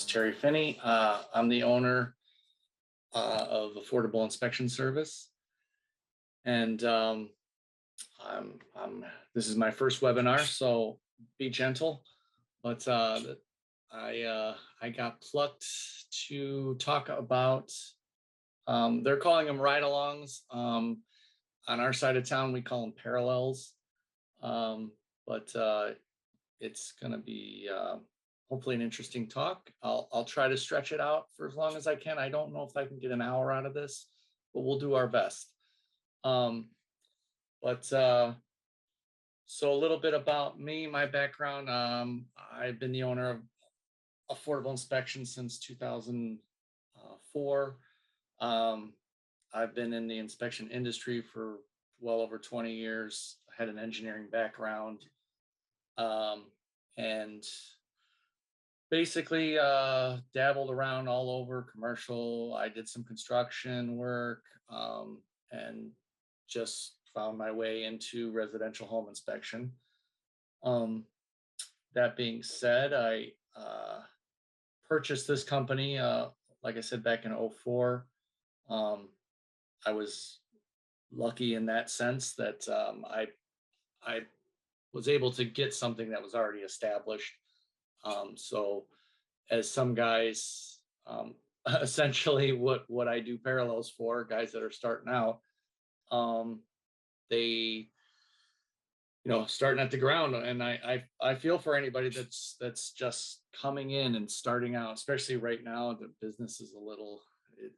Terry Finney. I'm the owner of Affordable Inspection Service, and this is my first webinar, so be gentle. But I got plucked to talk about. They're calling them ride-alongs. On our side of town, we call them parallels. But it's going to be hopefully an interesting talk. I'll try to stretch it out for as long as I can. I don't know if I can get an hour out of this, but we'll do our best. So a little bit about me, my background. I've been the owner of Affordable Inspection since 2004. I've been in the inspection industry for well over 20 years. I had an engineering background, and basically dabbled around all over commercial. I did some construction work, and just found my way into residential home inspection. That being said, I purchased this company, like I said, back in '04. I was lucky in that sense that I was able to get something that was already established. So as some guys, essentially what I do parallels for, guys that are starting out, they, starting at the ground. And I feel for anybody that's just coming in and starting out, especially right now. The business is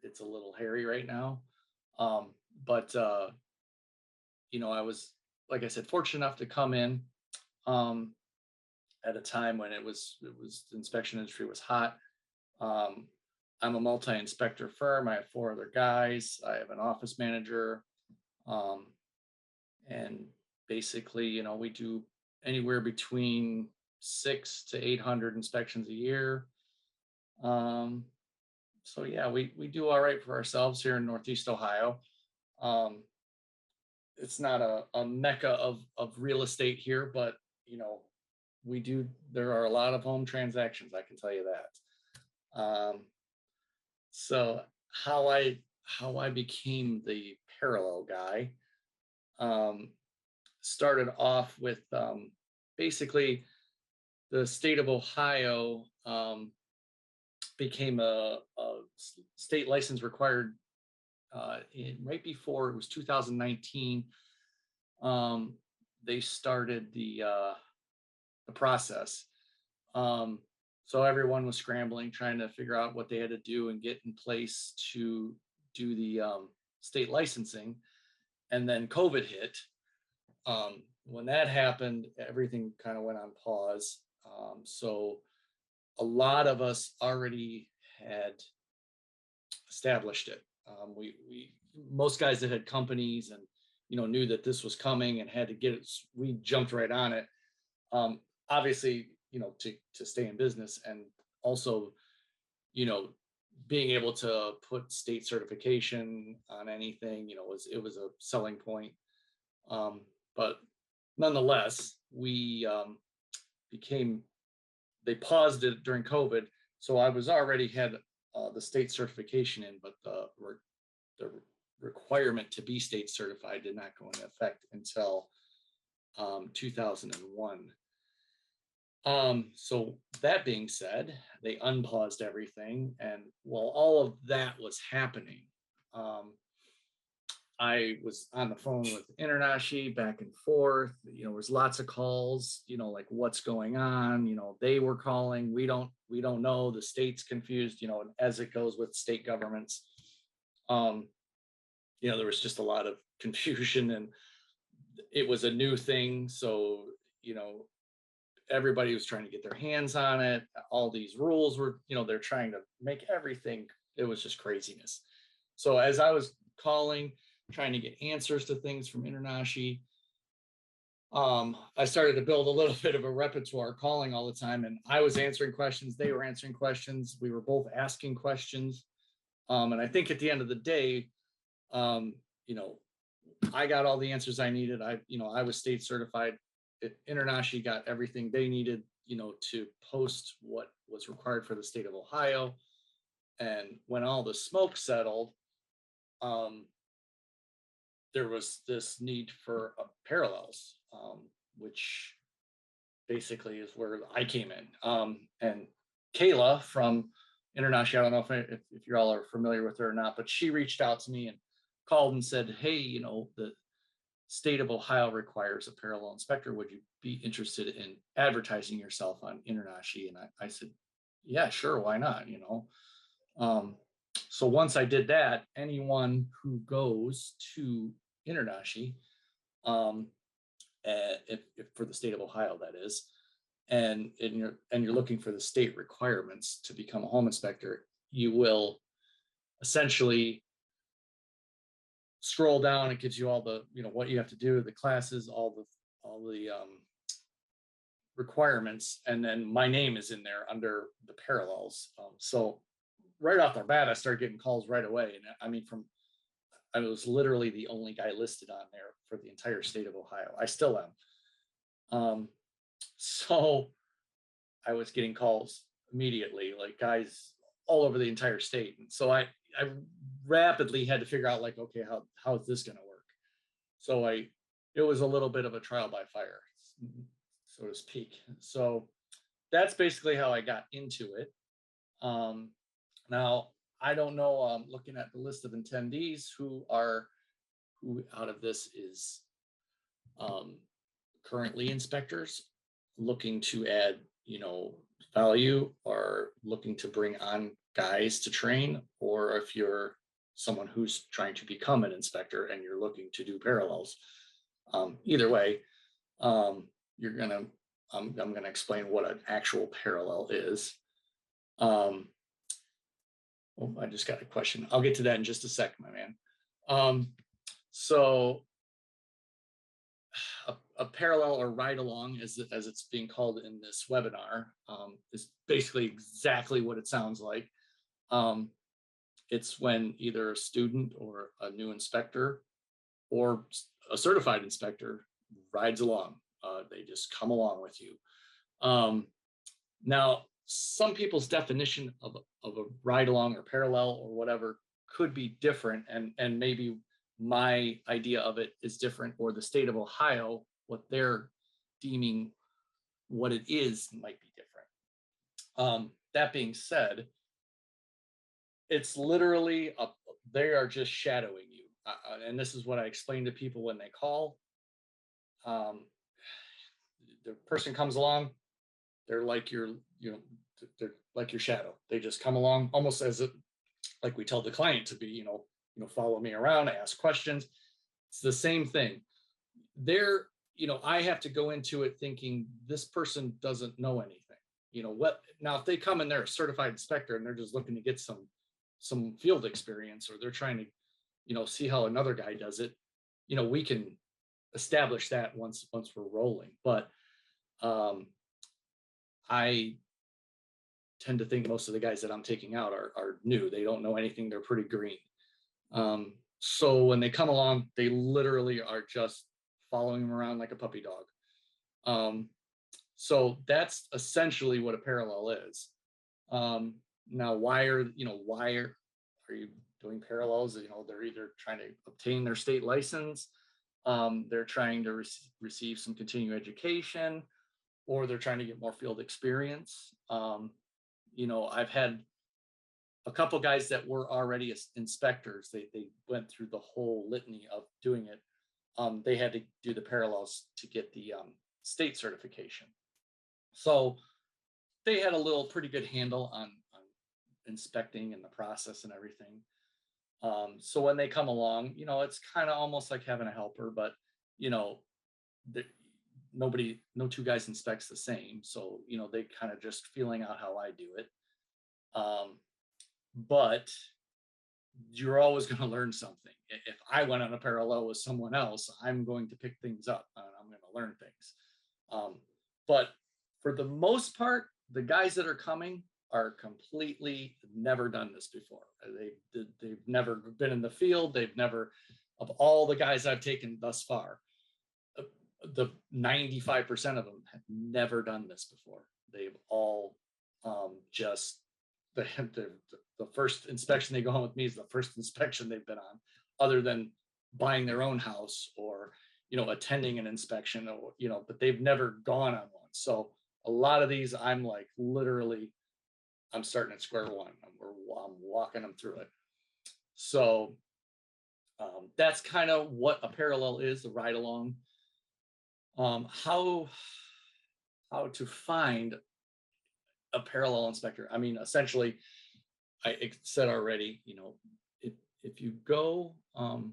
it's a little hairy right now. But I was, like I said, fortunate enough to come in at a time when it was the inspection industry was hot. I'm a multi-inspector firm. I have 4 other guys. I have an office manager. And basically, we do anywhere between 600 to 800 inspections a year. So yeah, we do all right for ourselves here in Northeast Ohio. It's not a mecca of real estate here, but there are a lot of home transactions, I can tell you that. So how I became the parallel guy, started off with basically the state of Ohio became a state license required right before it was 2019. They started the process. So everyone was scrambling, trying to figure out what they had to do and get in place to do the state licensing. And then COVID hit. When that happened, everything kind of went on pause. So a lot of us already had established it. Most guys that had companies and knew that this was coming and had to get it, we jumped right on it. Obviously, to stay in business, and also, being able to put state certification on anything, it was a selling point. But nonetheless, they paused it during COVID. So I was already had the state certification in, but the requirement to be state certified did not go into effect until 2001. So that being said, they unpaused everything. And while all of that was happening, I was on the phone with InterNACHI back and forth. There was lots of calls, like what's going on. They were calling. We don't know. The state's confused, and as it goes with state governments. There was just a lot of confusion, and it was a new thing. So, everybody was trying to get their hands on it. All these rules were, they're trying to make everything. It was just craziness. So as I was calling, trying to get answers to things from InterNACHI, I started to build a little bit of a repertoire, calling all the time. And I was answering questions. They were answering questions. We were both asking questions. And I think at the end of the day, I got all the answers I needed. I was state certified. InterNACHI got everything they needed, to post what was required for the state of Ohio. And when all the smoke settled, there was this need for parallels, which basically is where I came in. And Kayla from InterNACHI, I don't know if you all are familiar with her or not, but she reached out to me and called and said, hey, the state of Ohio requires a parallel inspector. Would you be interested in advertising yourself on InterNACHI? And I said, yeah, sure, why not? So once I did that, anyone who goes to InterNACHI, if for the state of Ohio, that is, and you're looking for the state requirements to become a home inspector, you will essentially scroll down. It gives you all the what you have to do, the classes, all the requirements, and then my name is in there under the parallels. So right off the bat, I started getting calls right away, and I mean, I was literally the only guy listed on there for the entire state of Ohio. I still am. So I was getting calls immediately, like guys all over the entire state. And so I rapidly had to figure out, like, okay, how is this going to work? So it was a little bit of a trial by fire, so to speak. So that's basically how I got into it. Now, I don't know, looking at the list of attendees who out of this is currently inspectors looking to add, value, or looking to bring on guys to train, or if you're someone who's trying to become an inspector and you're looking to do parallels. Either way, I'm gonna explain what an actual parallel is. I just got a question. I'll get to that in just a second, my man. So a parallel, or ride along, as it's being called in this webinar, is basically exactly what it sounds like. It's when either a student or a new inspector or a certified inspector rides along. They just come along with you. Now, some people's definition of a ride along or parallel or whatever could be different, and maybe my idea of it is different, or the state of Ohio, what they're deeming what it is, might be different. That being said, it's literally they are just shadowing you, and this is what I explain to people when they call. The person comes along, they're like they're like your shadow. They just come along, almost as if, like we tell the client to be, follow me around, ask questions. It's the same thing. I have to go into it thinking this person doesn't know anything. Now, if they come and they're a certified inspector and they're just looking to get some field experience, or they're trying to, see how another guy does it, we can establish that once we're rolling. But I tend to think most of the guys that I'm taking out are new. They don't know anything. They're pretty green. So when they come along, they literally are just following them around like a puppy dog. So that's essentially what a parallel is. Now, why are you doing parallels? They're either trying to obtain their state license, they're trying to receive some continuing education, or they're trying to get more field experience. I've had a couple guys that were already inspectors. They went through the whole litany of doing it. They had to do the parallels to get the state certification. So they had a pretty good handle on inspecting and the process and everything. So when they come along, it's kind of almost like having a helper, but no two guys inspects the same. So, they kind of just feeling out how I do it. But you're always going to learn something. If I went on a parallel with someone else, I'm going to pick things up and I'm going to learn things. But for the most part, the guys that are coming are completely never done this before. They've never been in the field. They've never, of all the guys I've taken thus far, the 95% of them have never done this before. They've all just the first inspection they go on with me is the first inspection they've been on, other than buying their own house or attending an inspection, or but they've never gone on one. So a lot of these, I'm like literally, I'm starting at square one. I'm walking them through it. So that's kind of what a parallel is, the ride along. How to find a parallel inspector. I mean, essentially, I said already, if you go on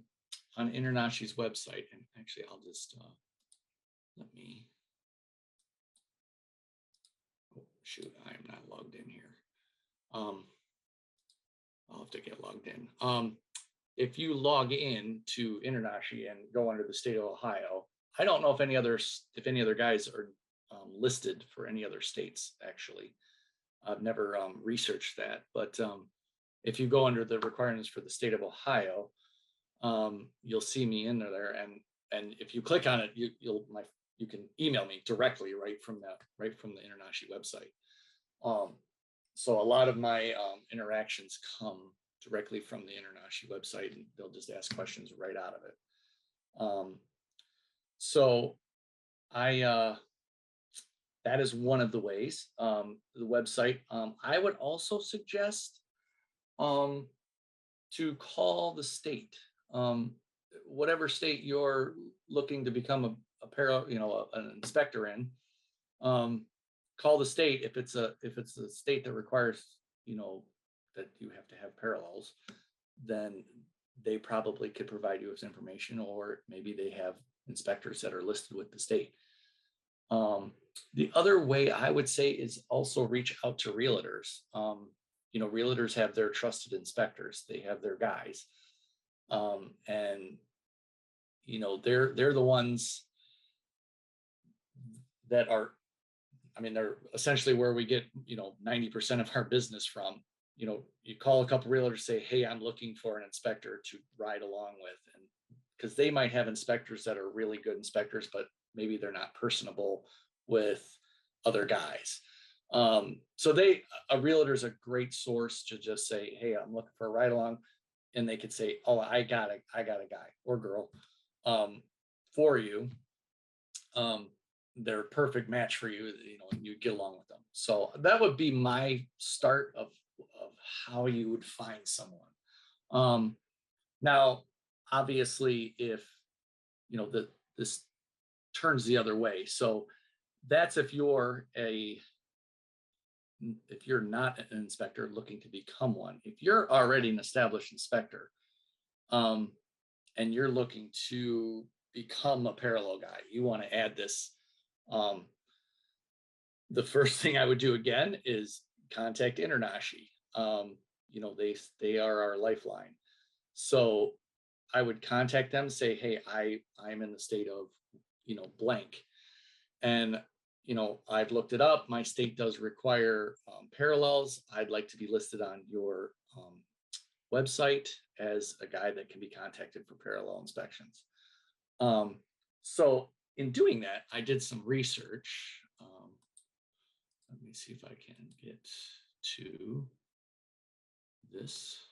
InterNACHI's website, and actually I'll just let me, oh shoot, I am not logged in here. I'll have to get logged in. If you log in to InterNACHI and go under the state of Ohio, I don't know if any other guys are listed for any other states. Actually, I've never researched that, but if you go under the requirements for the state of Ohio, you'll see me in there, and if you click on it, you can email me directly right from the InterNACHI website. So a lot of my interactions come directly from the InterNACHI website, and they'll just ask questions right out of it. So that is one of the ways, the website. I would also suggest to call the state, whatever state you're looking to become an inspector in. Call the state if it's a state that requires that you have to have parallels. Then they probably could provide you with information, or maybe they have inspectors that are listed with the state. The other way I would say is also reach out to realtors. Realtors have their trusted inspectors. They have their guys, and they're the ones that are. I mean, they're essentially where we get 90% of our business from. You call a couple realtors, say, "Hey, I'm looking for an inspector to ride along with," and because they might have inspectors that are really good inspectors, but maybe they're not personable with other guys. So a realtor is a great source to just say, "Hey, I'm looking for a ride along," and they could say, "Oh, I got a guy or girl for you. They're a perfect match for you. You get along with them." So that would be my start of how you would find someone. Now, obviously, if this turns the other way, so that's if you're not an inspector looking to become one. If you're already an established inspector, and you're looking to become a parallel guy, you want to add this. The first thing I would do again is contact InterNACHI. They are our lifeline. So I would contact them, say, "Hey, I'm in the state of blank, and I've looked it up. My state does require parallels. I'd like to be listed on your website as a guy that can be contacted for parallel inspections." So in doing that, I did some research. Let me see if I can get to this.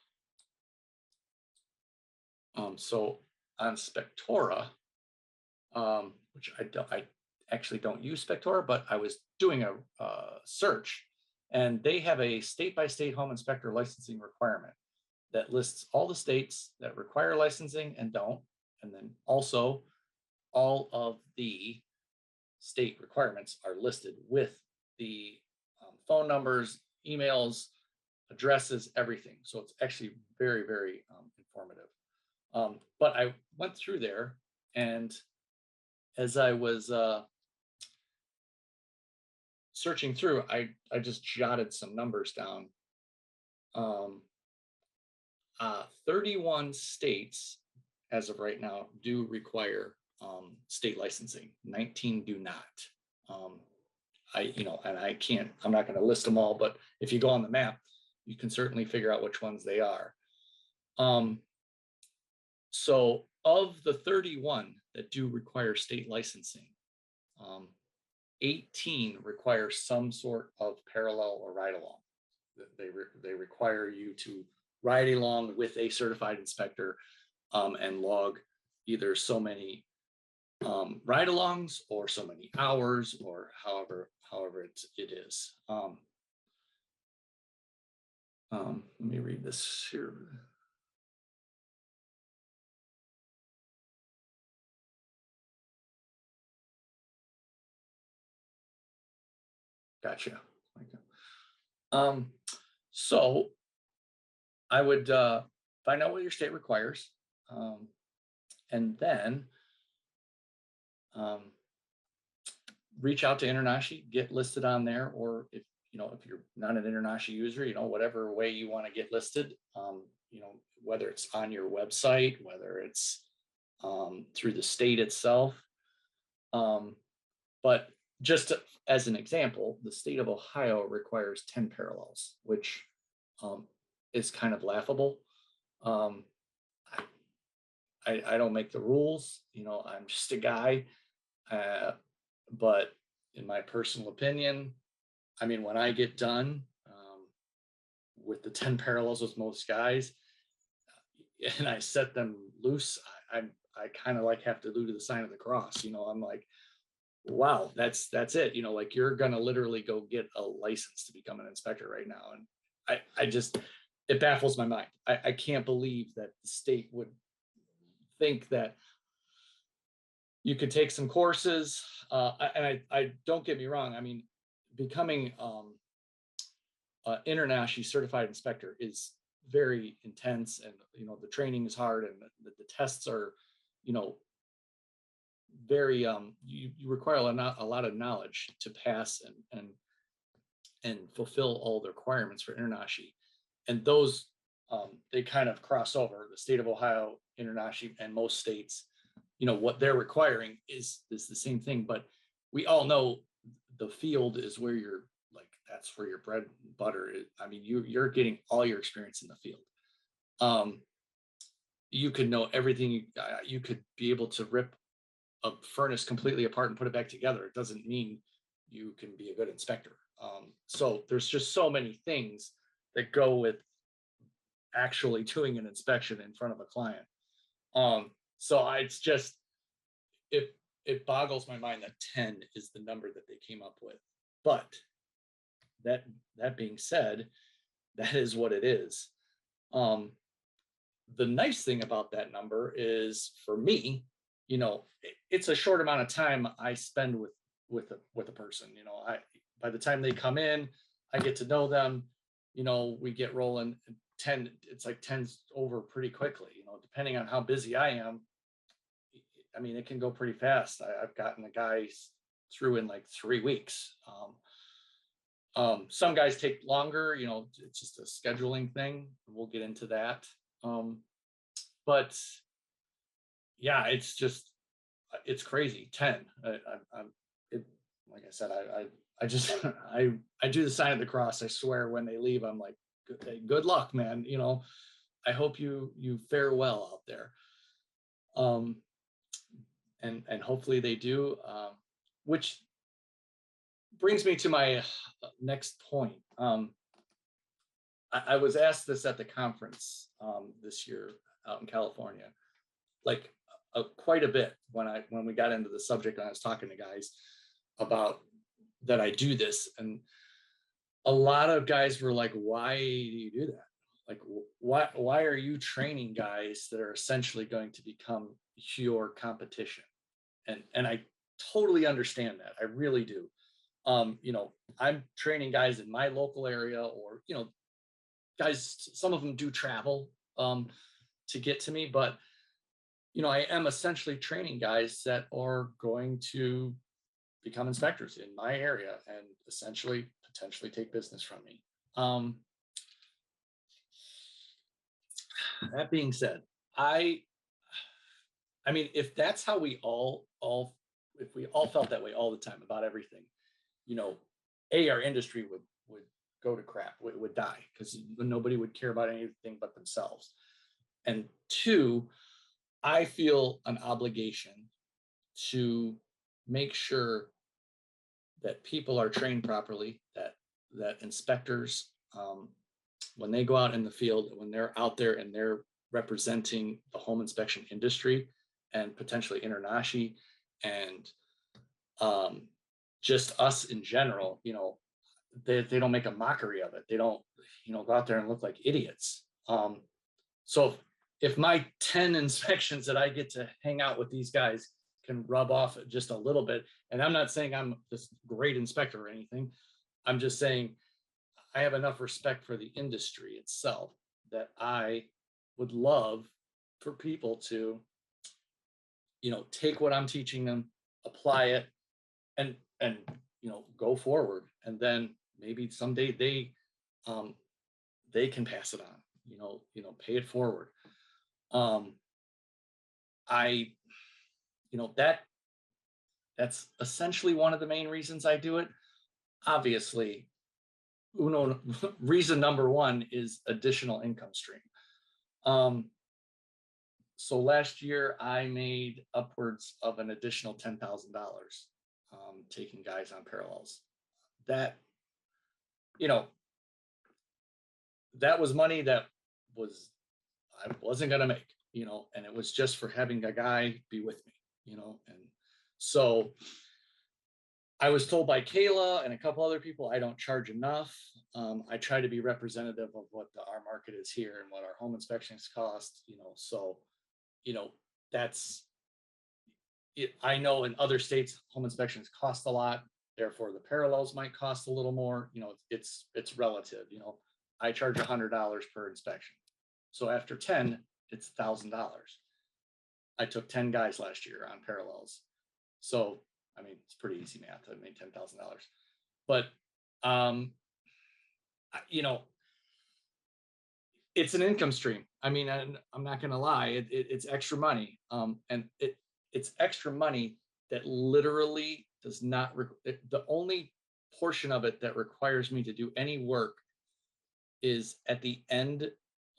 So on Spectora, which I actually don't use Spectora, but I was doing a search, and they have a state-by-state home inspector licensing requirement that lists all the states that require licensing and don't, and then also all of the state requirements are listed with the phone numbers, emails, addresses, everything. So it's actually very, very informative. But I went through there, and as I was searching through, I just jotted some numbers down. 31 states, as of right now, do require state licensing. 19 do not. I'm not going to list them all, but if you go on the map, you can certainly figure out which ones they are. So of the 31 that do require state licensing, 18 require some sort of parallel or ride along. They require you to ride along with a certified inspector and log either so many ride-alongs or so many hours, or however it is. Let me read this here. Gotcha. So I would find out what your state requires, and then reach out to InterNACHI, get listed on there, or if you're not an InterNACHI user, whatever way you want to get listed, whether it's on your website, whether it's through the state itself. But just as an example, the state of Ohio requires 10 parallels, which is kind of laughable. I don't make the rules, I'm just a guy. But in my personal opinion, I mean, when I get done with the 10 parallels with most guys, and I set them loose, I kind of like have to do the sign of the cross. I'm like, wow, that's it. Like, you're gonna literally go get a license to become an inspector right now, and I just, it baffles my mind. I can't believe that the state would think that you could take some courses, and I don't get me wrong. I mean, becoming InterNACHI certified inspector is very intense, and the training is hard, and the tests are, very you require a lot of knowledge to pass and fulfill all the requirements for InterNACHI, and those they kind of cross over. The state of Ohio, InterNACHI, and most states, what they're requiring is the same thing, but we all know the field is where you're, like, that's where your bread and butter is. I mean, you're getting all your experience in the field. You could know everything. You could be able to rip a furnace completely apart and put it back together. It doesn't mean you can be a good inspector. So there's just so many things that go with actually doing an inspection in front of a client. So it's just, it boggles my mind that 10 is the number that they came up with. But that being said, that is what it is. The nice thing about that number is, for me, it's a short amount of time I spend with a person. By the time they come in, I get to know them. We get rolling. 10, it's like 10's over pretty quickly. Depending on how busy I am. I mean, it can go pretty fast. I've gotten the guys through in like 3 weeks. Some guys take longer. It's just a scheduling thing. We'll get into that. But yeah, it's crazy. 10. Like I said, I just I do the sign of the cross. I swear, when they leave, I'm like, good luck, man. I hope you fare well out there. And hopefully they do. Which brings me to my next point. I was asked this at the conference this year out in California, like quite a bit, when we got into the subject, and I was talking to guys about that I do this, and a lot of guys were like, why do you do that? Like, why are you training guys that are essentially going to become your competition? And I totally understand that. I really do. I'm training guys in my local area, or guys, some of them do travel to get to me, but I am essentially training guys that are going to become inspectors in my area and essentially potentially take business from me. That being said, I mean, if that's how we all if we all felt that way all the time about everything, our industry would go to crap, would die, because nobody would care about anything but themselves. And two, I feel an obligation to make sure that people are trained properly, that inspectors, when they go out in the field, when they're out there and they're representing the home inspection industry and potentially InterNACHI and um, just us in general, they don't make a mockery of it. They don't, go out there and look like idiots. So if my 10 inspections that I get to hang out with these guys can rub off just a little bit, and I'm not saying I'm this great inspector or anything, I'm just saying I have enough respect for the industry itself that I would love for people to, take what I'm teaching them, apply it, and go forward, and then maybe someday they can pass it on, pay it forward. I that's essentially one of the main reasons I do it. Obviously, reason number one is additional income stream. So last year I made upwards of an additional $10,000 taking guys on parallels. That, that was money that I wasn't going to make, and it was just for having a guy be with me, and so I was told by Kayla and a couple other people I don't charge enough. I try to be representative of what our market is here and what our home inspections cost, so, that's it. I know in other states, home inspections cost a lot. Therefore, the parallels might cost a little more. It's relative. I charge $100 per inspection. So after 10, it's $1,000. I took 10 guys last year on parallels. So, I mean, it's pretty easy math. I made $10,000. But, it's an income stream. I mean, I'm not going to lie. It's extra money. And it's extra money that literally does not, the only portion of it that requires me to do any work is at the end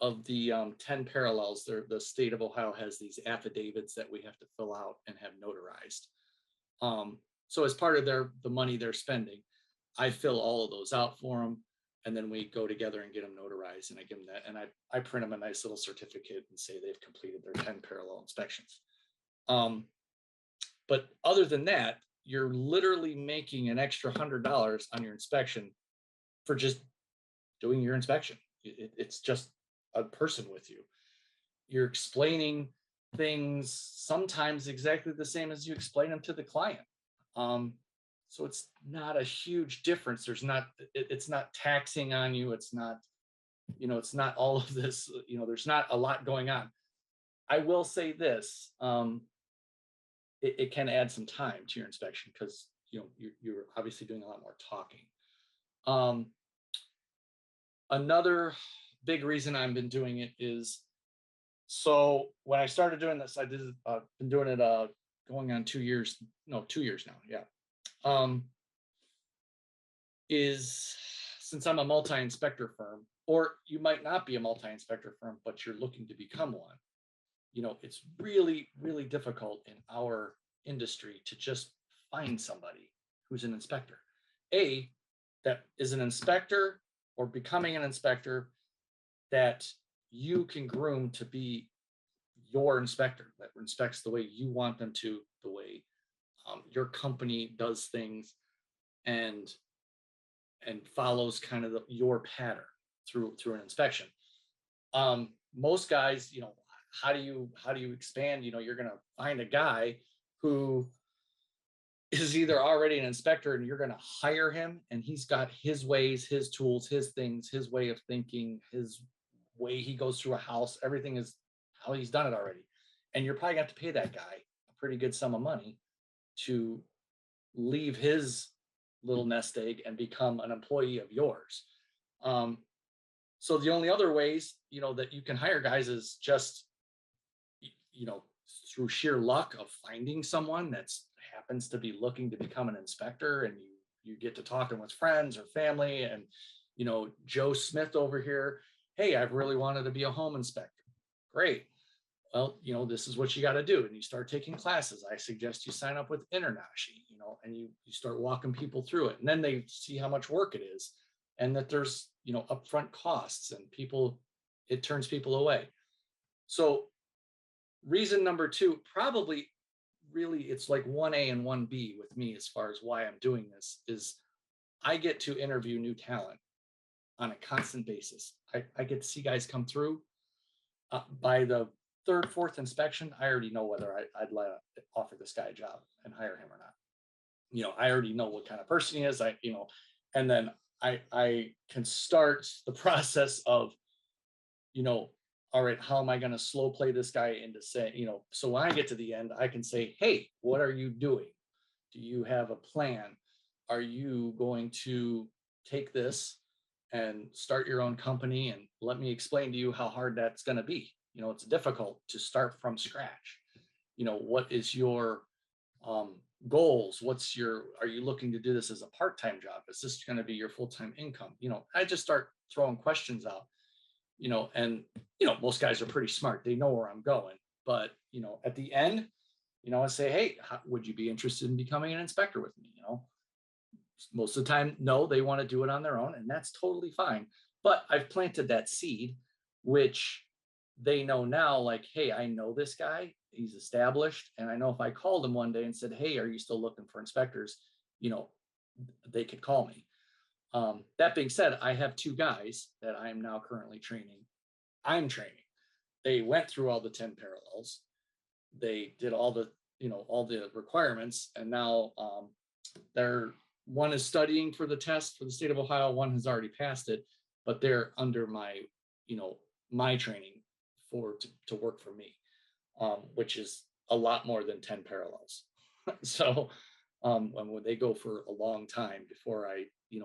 of the 10 parallels. The state of Ohio has these affidavits that we have to fill out and have notarized. So as part of the money they're spending, I fill all of those out for them. And then we go together and get them notarized, and I give them that. And I print them a nice little certificate and say they've completed their 10 parallel inspections. But other than that, you're literally making an extra $100 on your inspection for just doing your inspection. It's just a person with you. You're explaining things sometimes exactly the same as you explain them to the client. So it's not a huge difference. It's not taxing on you. It's not, it's not all of this, there's not a lot going on. I will say this, it can add some time to your inspection because, you're obviously doing a lot more talking. Another big reason I've been doing it is, so when I started doing this, been doing it going on 2 years, no, 2 years now. Yeah. Is since I'm a multi-inspector firm, or you might not be a multi-inspector firm, but you're looking to become one, it's really, really difficult in our industry to just find somebody who's an inspector. That is an inspector or becoming an inspector that you can groom to be your inspector, that inspects the way you want them to, the way your company does things, and follows kind of your pattern through an inspection. Most guys, how do you expand? You're going to find a guy who is either already an inspector and you're going to hire him and he's got his ways, his tools, his things, his way of thinking, his way he goes through a house. Everything is how he's done it already. And you're probably going to have to pay that guy a pretty good sum of money to leave his little nest egg and become an employee of yours. So the only other ways, that you can hire guys is just, through sheer luck of finding someone that's happens to be looking to become an inspector, and you get to talking with friends or family, and Joe Smith over here, hey, I've really wanted to be a home inspector. Great. well, this is what you got to do. And you start taking classes. I suggest you sign up with InterNACHI, and you start walking people through it. And then they see how much work it is and that there's, upfront costs, and it turns people away. So reason number two, probably really it's like 1A and 1B with me as far as why I'm doing this, is I get to interview new talent on a constant basis. I get to see guys come through. By the third, fourth inspection, I already know whether I'd offer this guy a job and hire him or not. I already know what kind of person he is. And then I can start the process of, all right, how am I going to slow play this guy into saying, so when I get to the end, I can say, hey, what are you doing? Do you have a plan? Are you going to take this and start your own company? And let me explain to you how hard that's going to be. It's difficult to start from scratch. What is your goals? Are you looking to do this as a part-time job? Is this going to be your full-time income? I just start throwing questions out, and, most guys are pretty smart. They know where I'm going. But, at the end, I say, hey, would you be interested in becoming an inspector with me? Most of the time, no, they want to do it on their own, and that's totally fine. But I've planted that seed, which they know now, like, hey, I know this guy, he's established. And I know if I called him one day and said, hey, are you still looking for inspectors? They could call me. That being said, I have two guys that I am now currently training. I'm training. They went through all the 10 parallels. They did all the requirements, and now one is studying for the test for the state of Ohio. One has already passed it, but they're under my training to work for me, which is a lot more than 10 parallels. So when they go for a long time before I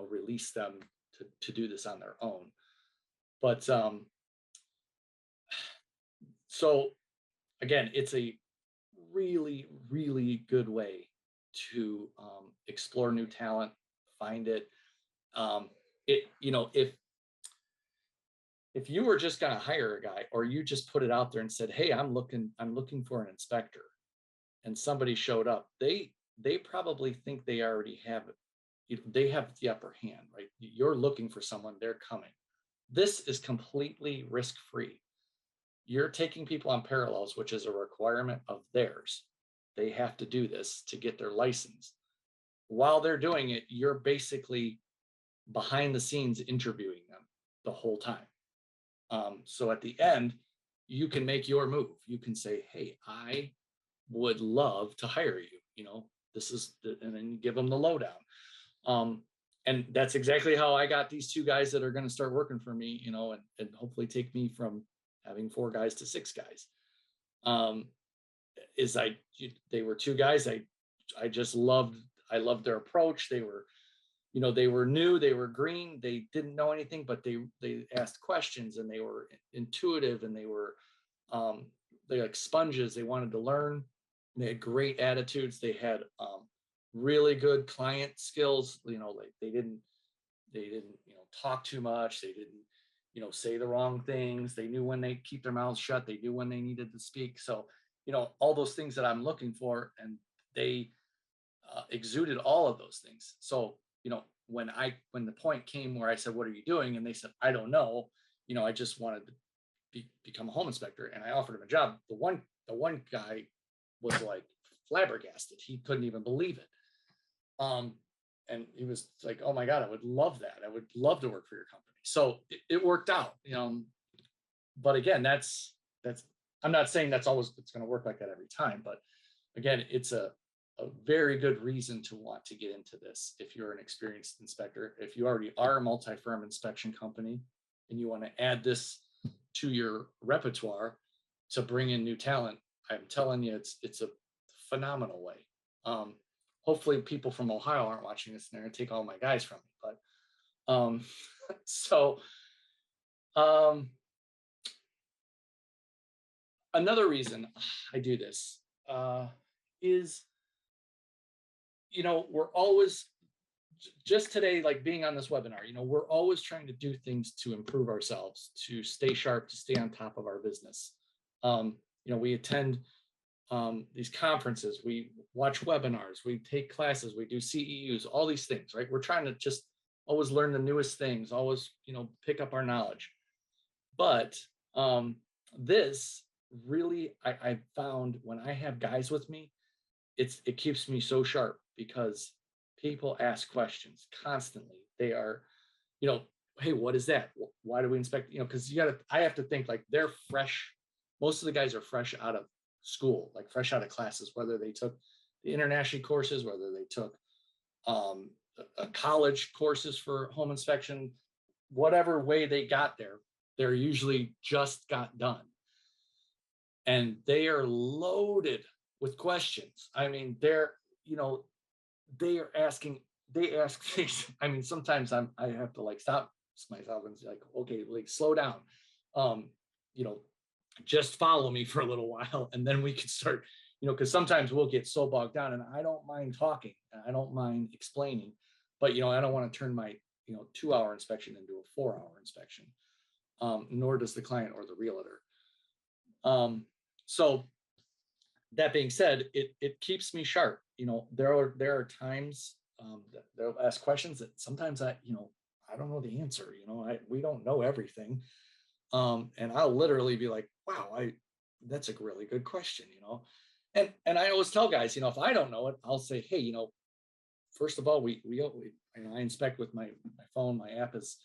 release them to do this on their own. But so again, it's a really, really good way to explore new talent, find it. If you were just going to hire a guy, or you just put it out there and said, hey, I'm looking for an inspector, and somebody showed up, they probably think they already have it. They have the upper hand, right? You're looking for someone, they're coming. This is completely risk-free. You're taking people on parallels, which is a requirement of theirs. They have to do this to get their license. While they're doing it, you're basically behind the scenes interviewing them the whole time. So at the end, you can make your move. You can say, hey, I would love to hire you. And then you give them the lowdown. And that's exactly how I got these two guys that are going to start working for me, and hopefully take me from having 4 guys to 6 guys. They were 2 guys. I just loved their approach. They were new, they were green, they didn't know anything, but they asked questions, and they were intuitive, and they were like sponges. They wanted to learn. They had great attitudes. They had really good client skills. Like they didn't talk too much. They didn't say the wrong things. They knew when they keep their mouths shut. They knew when they needed to speak. So all those things that I'm looking for, and they exuded all of those things. So when the point came where I said, what are you doing? And they said, I don't know. I just wanted to become a home inspector, and I offered him a job. The one guy was like flabbergasted. He couldn't even believe it. And he was like, oh my God, I would love that. I would love to work for your company. So it worked out, but again, that's, I'm not saying it's going to work like that every time, but again, it's a very good reason to want to get into this. If you're an experienced inspector, if you already are a multi-firm inspection company and you want to add this to your repertoire to bring in new talent, I'm telling you, it's a phenomenal way. Hopefully people from Ohio aren't watching this and they're going to take all my guys from me, but so another reason I do this is, we're always, just today, like being on this webinar, we're always trying to do things to improve ourselves, to stay sharp, to stay on top of our business. We attend these conferences, we watch webinars, we take classes, we do CEUs, all these things, right? We're trying to just always learn the newest things, always, pick up our knowledge. But this really, I found when I have guys with me, it keeps me so sharp because people ask questions constantly. They are, you know, hey, what is that? Why do we inspect? Because I have to think like they're fresh. Most of the guys are fresh out of school, like fresh out of classes, whether they took the InterNACHI courses, whether they took um, college courses for home inspection, whatever way they got there, they're usually just got done. And they are loaded with questions. I mean, you know, they are asking, they ask things. I mean, sometimes I have to like stop myself and say like, okay, like slow down. Um, you know, just follow me for a little while and then we can start, because sometimes we'll get so bogged down and I don't mind talking, I don't mind explaining, but I don't want to turn my 2-hour inspection into a 4-hour inspection. Nor does the client or the realtor. So that being said, it keeps me sharp. There are times that they'll ask questions that sometimes I don't know the answer. We don't know everything, and I'll literally be like, wow, that's a really good question. And I always tell guys, if I don't know it, I'll say, hey, first of all, I inspect with my phone. My app is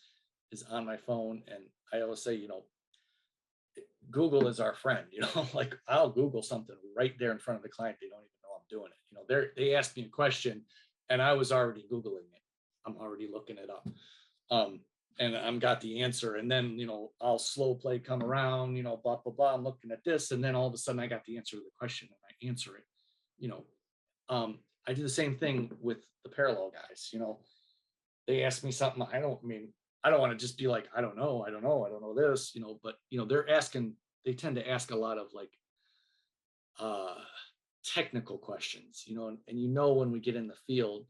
on my phone, and I always say, Google is our friend, like I'll Google something right there in front of the client. They don't even know I'm doing it. They asked me a question and I was already Googling it. I'm already looking it up. And I'm got the answer. And then, I'll slow play come around, blah, blah, blah. I'm looking at this. And then all of a sudden I got the answer to the question and I answer it. You know, I do the same thing with the parallel guys. They ask me something. I don't want to just be like, I don't know this, but they tend to ask a lot of like technical questions, and when we get in the field,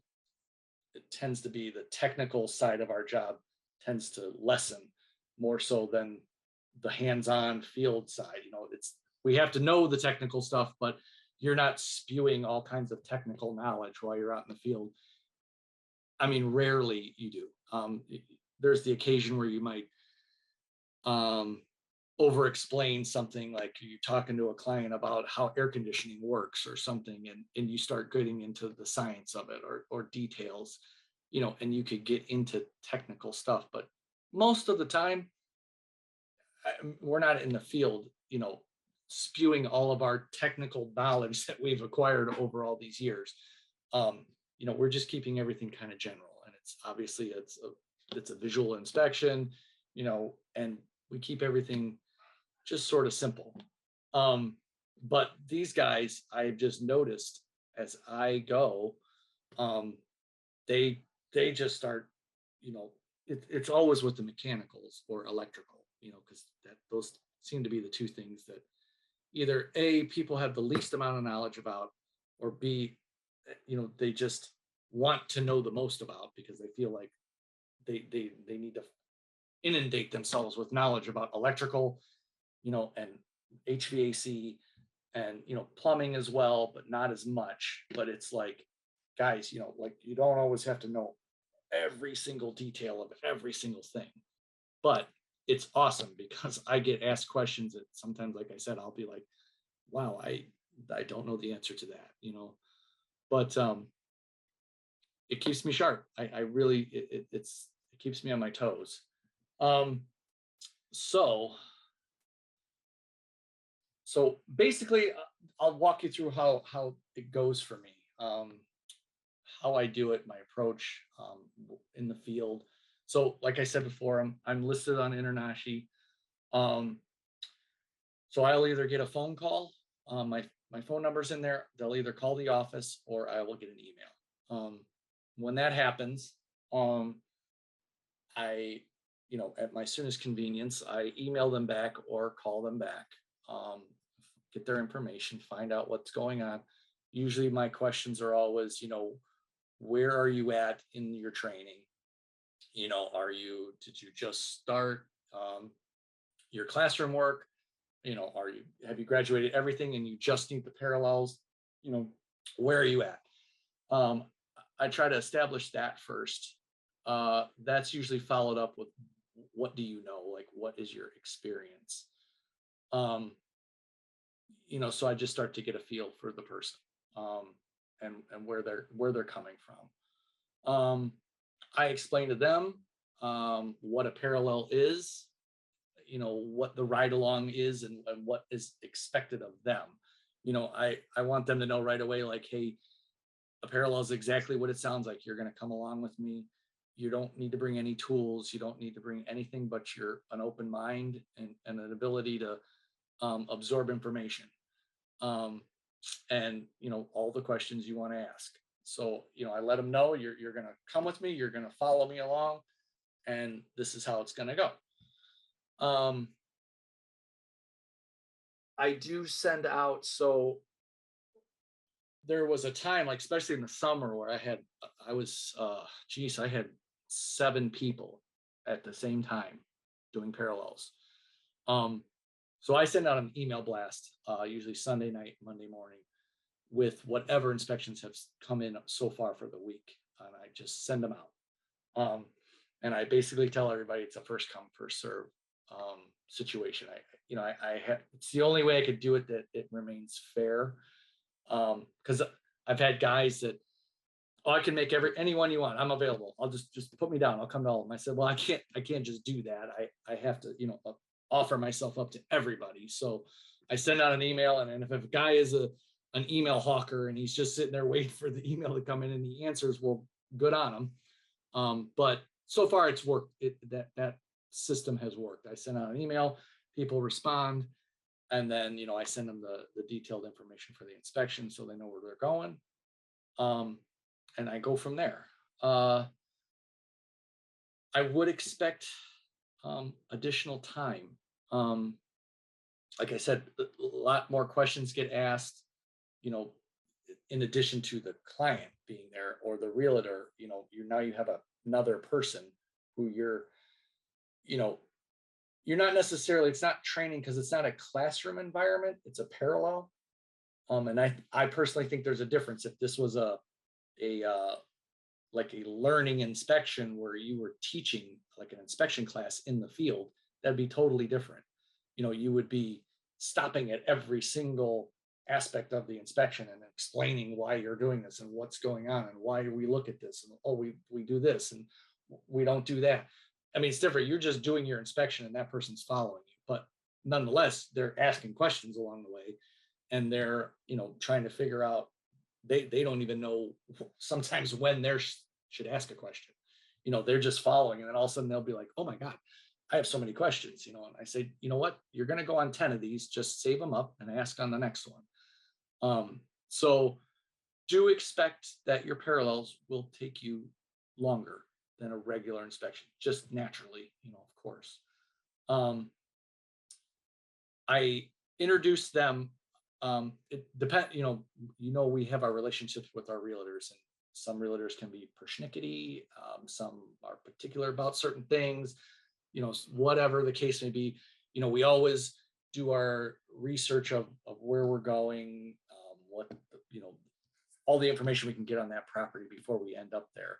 it tends to be the technical side of our job tends to lessen more so than the hands-on field side. We have to know the technical stuff, but you're not spewing all kinds of technical knowledge while you're out in the field. I mean, rarely you do. There's the occasion where you might over explain something, like you're talking to a client about how air conditioning works or something, and you start getting into the science of it or details, and you could get into technical stuff. But most of the time, we're not in the field, spewing all of our technical knowledge that we've acquired over all these years. We're just keeping everything kind of general, and it's a visual inspection, and we keep everything just sort of simple. But these guys, I've just noticed as I go, they just start, it's always with the mechanicals or electrical, because those seem to be the two things that either A, people have the least amount of knowledge about, or B, they just want to know the most about because they feel like they need to inundate themselves with knowledge about electrical, and HVAC and, plumbing as well, but not as much. But it's like, guys, like you don't always have to know every single detail of every single thing. But it's awesome because I get asked questions that sometimes, like I said, I'll be like, wow, I don't know the answer to that, but it keeps me sharp. I really, it keeps me on my toes. So basically, I'll walk you through how it goes for me, how I do it, my approach in the field. So like I said before, I'm listed on InterNACHI. So I'll either get a phone call, my phone number's in there. They'll either call the office or I will get an email. When that happens, I, at my soonest convenience, I email them back or call them back, get their information, find out what's going on. Usually my questions are always, where are you at in your training? Did you just start your classroom work? have you graduated everything and you just need the parallels? You know, where are you at? Um, I try to establish that first. That's usually followed up with what do you know? Like, what is your experience? Um, so I just start to get a feel for the person, um, and where they're coming from. I explain to them what a parallel is, what the ride along is, and what is expected of them. I want them to know right away, like, hey, a parallel is exactly what it sounds like. You're going to come along with me. You don't need to bring any tools. You don't need to bring anything but an open mind and an ability to absorb information, um, and all the questions you want to ask. So I let them know you're going to come with me. You're going to follow me along, and this is how it's going to go. I do send out, so there was a time, like especially in the summer, where I had 7 people at the same time doing parallels. So I send out an email blast, usually Sunday night, Monday morning, with whatever inspections have come in so far for the week, and I just send them out. And I basically tell everybody it's a first come, first serve situation. It's the only way I could do it that it remains fair. Because I've had guys that, I can make anyone you want. I'm available. I'll just put me down. I'll come to all of them. I said, well, I can't just do that. I have to, offer myself up to everybody. So I send out an email, and if a guy is an email hawker and he's just sitting there waiting for the email to come in and the answers, well, good on him. But so far it's worked. That system has worked. I send out an email, people respond, and then I send them the detailed information for the inspection so they know where they're going, and I go from there. I would expect additional time. Like I said, a lot more questions get asked, in addition to the client being there or the realtor. You have another person who you know you're not necessarily, it's not training because it's not a classroom environment, it's a parallel. And I personally think there's a difference. If this was a like a learning inspection where you were teaching like an inspection class in the field, that'd be totally different. You would be stopping at every single aspect of the inspection and explaining why you're doing this and what's going on and why we look at this, and we do this and we don't do that. I mean, it's different. You're just doing your inspection and that person's following you, but nonetheless, they're asking questions along the way, and they're, trying to figure out, they don't even know sometimes when they should ask a question. They're just following, and then all of a sudden they'll be like, oh my God, I have so many questions, and I say, you know what, you're going to go on 10 of these, just save them up and ask on the next one. So do expect that your parallels will take you longer than a regular inspection, just naturally, of course. I introduce them. It depends, we have our relationships with our realtors, and some realtors can be persnickety. Some are particular about certain things, whatever the case may be. We always do our research of where we're going, what, all the information we can get on that property before we end up there.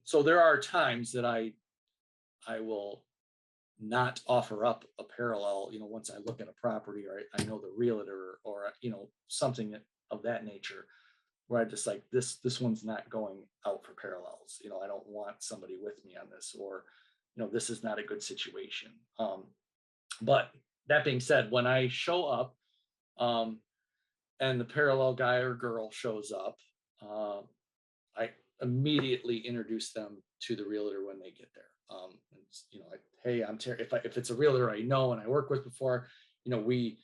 So there are times that I will not offer up a parallel, once I look at a property, or I know the realtor, or, something of that nature, where I just like, this one's not going out for parallels. I don't want somebody with me on this, or, this is not a good situation. But that being said, when I show up, and the parallel guy or girl shows up, I immediately introduce them to the realtor when they get there. Hey, I'm Terry. If it's a realtor I know and I work with before, we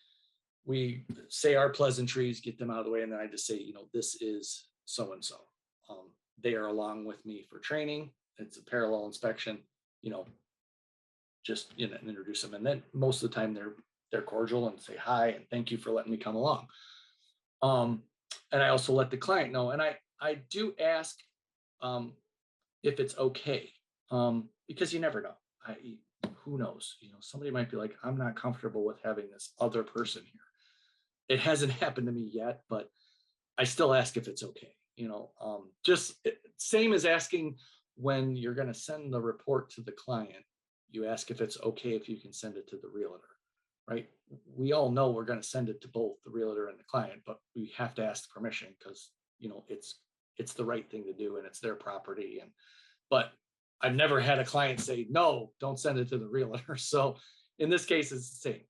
say our pleasantries, get them out of the way, and then I just say, this is so and so. They are along with me for training. It's a parallel inspection. Just introduce them, and then most of the time they're cordial and say hi and thank you for letting me come along. And I also let the client know, and I do ask if it's okay, because you never know who knows? Somebody might be like, I'm not comfortable with having this other person here. It hasn't happened to me yet, but I still ask if it's okay. Just same as asking when you're going to send the report to the client, you ask if it's okay if you can send it to the realtor, right? We all know we're going to send it to both the realtor and the client, but we have to ask permission because it's the right thing to do and it's their property. But I've never had a client say, no, don't send it to the realtor. So in this case, it's the same.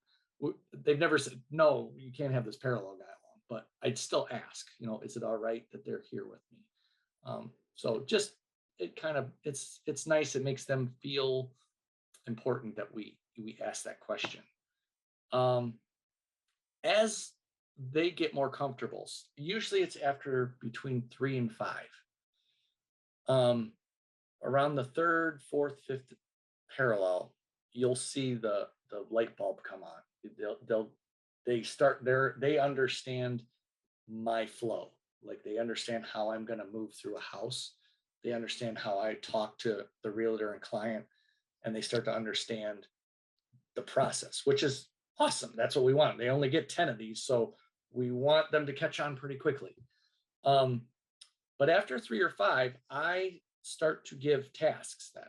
They've never said, no, you can't have this parallel guy along, but I'd still ask, is it all right that they're here with me? So just, it's nice. It makes them feel important that we ask that question. As they get more comfortable, usually it's after between 3 and 5. Around the 3rd, 4th, 5th parallel, you'll see the light bulb come on. They understand my flow. Like they understand how I'm going to move through a house. They understand how I talk to the realtor and client, and they start to understand the process, which is awesome. That's what we want. They only get 10 of these, so we want them to catch on pretty quickly. But after 3 or 5, I start to give tasks then,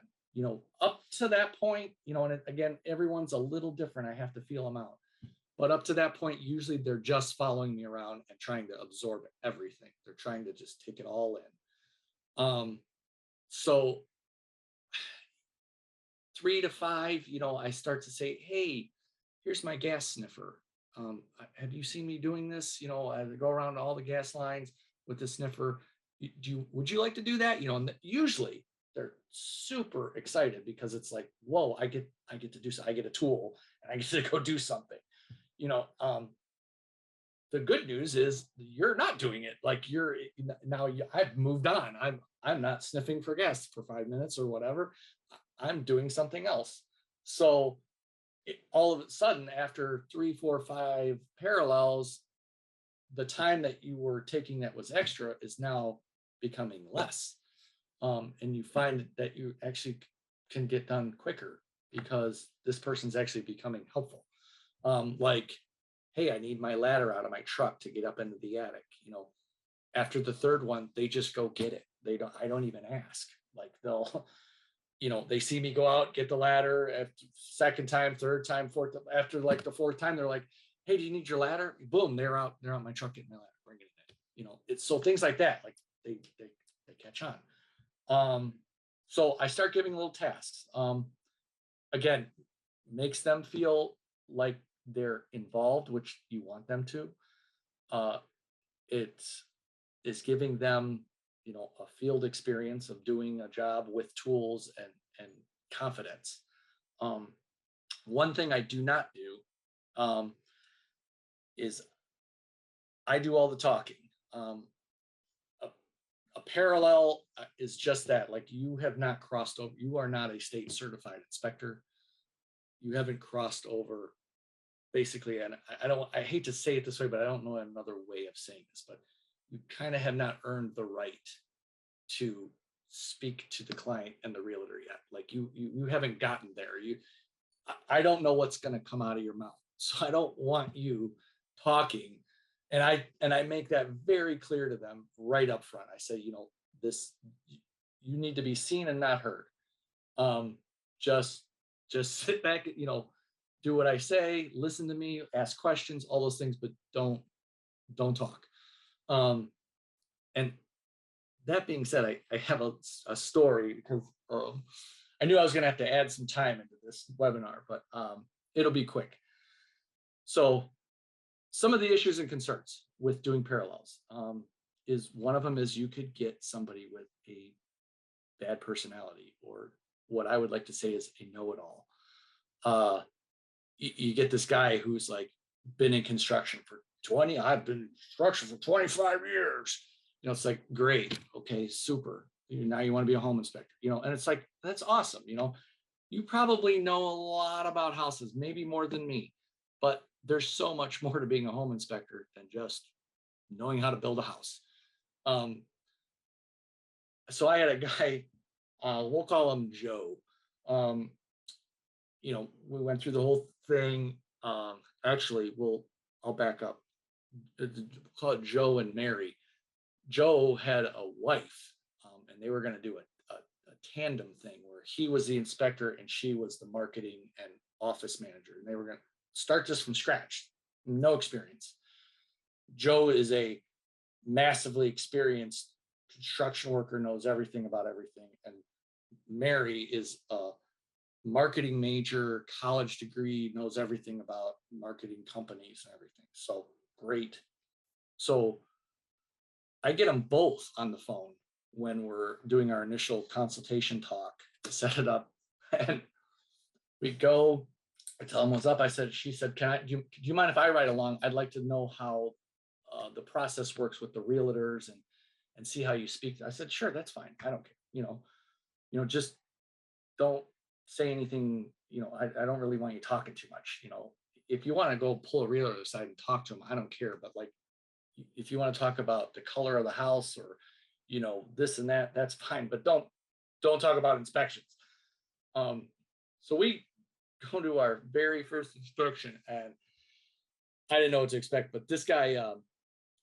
up to that point, and again, everyone's a little different. I have to feel them out. But up to that point, usually they're just following me around and trying to absorb everything. They're trying to just take it all in. So 3 to 5, I start to say, hey, here's my gas sniffer. Have you seen me doing this? I go around all the gas lines with the sniffer. Would you like to do that? And usually they're super excited because it's like, whoa, I get to do something. I get a tool and I get to go do something. The good news is you're not doing it. Like I've moved on. I'm not sniffing for gas for 5 minutes or whatever. I'm doing something else. So all of a sudden, after 3, 4, 5 parallels, the time that you were taking that was extra is now becoming less. And you find that you actually can get done quicker because this person's actually becoming helpful. Like, hey, I need my ladder out of my truck to get up into the attic. After the 3rd one, they just go get it. I don't even ask. Like they'll, they see me go out, get the ladder. After 2nd time, 3rd time, 4th, after like the 4th time, they're like, hey, do you need your ladder? Boom, they're out my truck getting my ladder, bringing it in. It's so things like that, like they catch on. So I start giving little tasks. Again, makes them feel like they're involved, which you want them to. It is giving them, a field experience of doing a job with tools and confidence. One thing I do not do is I do all the talking. A parallel is just that. Like you have not crossed over. You are not a state certified inspector. You haven't crossed over, basically. And I hate to say it this way, but I don't know another way of saying this. But you kind of have not earned the right to speak to the client and the realtor yet. Like you haven't gotten there. I don't know what's going to come out of your mouth, so I don't want you talking. And I make that very clear to them right up front. I say, this, you need to be seen and not heard. Just sit back, do what I say, listen to me, ask questions, all those things, but don't talk. And that being said, I have a story because I knew I was going to have to add some time into this webinar, but it'll be quick. So some of the issues and concerns with doing parallels is one of them is you could get somebody with a bad personality, or what I would like to say is a know-it-all. You get this guy who's like been in construction for 20, I've been in construction for 25 years. It's like, great. Okay, super. Now you want to be a home inspector, and it's like, that's awesome. You probably know a lot about houses, maybe more than me, but there's so much more to being a home inspector than just knowing how to build a house. So I had a guy, we'll call him Joe. we went through the whole thing. Actually, I'll back up. Call it Joe and Mary. Joe had a wife, and they were going to do a tandem thing where he was the inspector and she was the marketing and office manager. And they were going to start just from scratch, no experience. Joe is a massively experienced construction worker, knows everything about everything. And Mary is a marketing major, college degree, knows everything about marketing companies and everything. So great. So I get them both on the phone when we're doing our initial consultation talk to set it up. And we go, I tell them what's up. She said, do you mind if I ride along? I'd like to know how the process works with the realtors and see how you speak. I said, sure, that's fine. I don't care. Just don't say anything. I don't really want you talking too much. If you want to go pull a realtor aside and talk to them, I don't care. But like, if you want to talk about the color of the house or, this and that, that's fine. But don't talk about inspections. So we go to our very first inspection, and I didn't know what to expect, but this guy